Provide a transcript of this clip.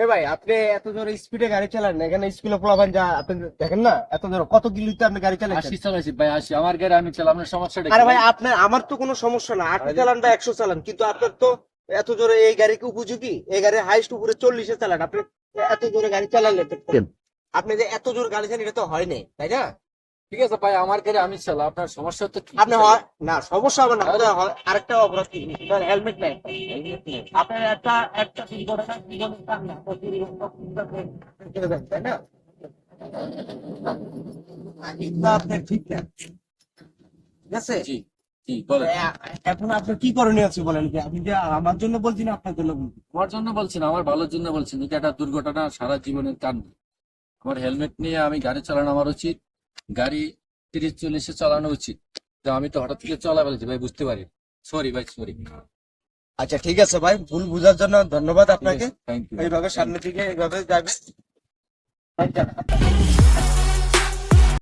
এ ভাই, আপনি এত জোরে স্পিডে গাড়ি চালান না, এখানে স্কুলে পোলাপান যা আপনি দেখেন না, এত জোরে কত কিলোতে আপনি গাড়ি চালাচ্ছেন। 80 চালাইছি ভাই, 80 আমার গাড়ি আমি চালাই, আপনার সমস্যাটা কি আরে ভাই, আপনার আমার তো কোনো সমস্যা না, 80 চালান বা 100 চালান, কিন্তু আপনার তো এত জোরে এই গাড়ি কি উপযোগী? এই গাড়ি হাইস্ট উপরে 40-এ চালান, আপনি এত জোরে গাড়ি চালালে তো আপনি যে এত জোরে গাড়ি চালান, এটা তো হয় নাই, তাই না? ঠিক আছে ভাই, আমার গাড়ি আমি চালাই, আপনার সমস্যা তো কি? আপনি হয় না, সমস্যা হবে না, বোধহয় হয় আরেকটা অপরাধ কি, হেলমেট নাই। আপনার একটা একটা দুর্ঘটনা জীবনে কার না, তো তাই না? কিন্তু আপনি ঠিক না, ঠিক আছে? জি জি বলেন। এখন আপনি কি করণীয় আছে বলেন, কি আপনি যে আমার জন্য বলছি না আপনার জন্য বলছি? আমার জন্য বলছেন, আমার ভালোর জন্য বলছেন। এটা একটা দুর্ঘটনা, সারা জীবনের কান্না। আমার হেলমেট নিয়ে আমি গাড়ি চালানো আমার উচিত, গাড়ি 30-40-এ চালানো উচিত। তো আমি তো হঠাৎ করে চলা ফেলেছি ভাই, বুঝতে পারি। সরি ভাই, সরি। আচ্ছা ঠিক আছে ভাই, ভুল বুঝার জন্য ধন্যবাদ আপনাকে। Thank you. এইভাবে সামনে দিকে এইভাবে যাবে।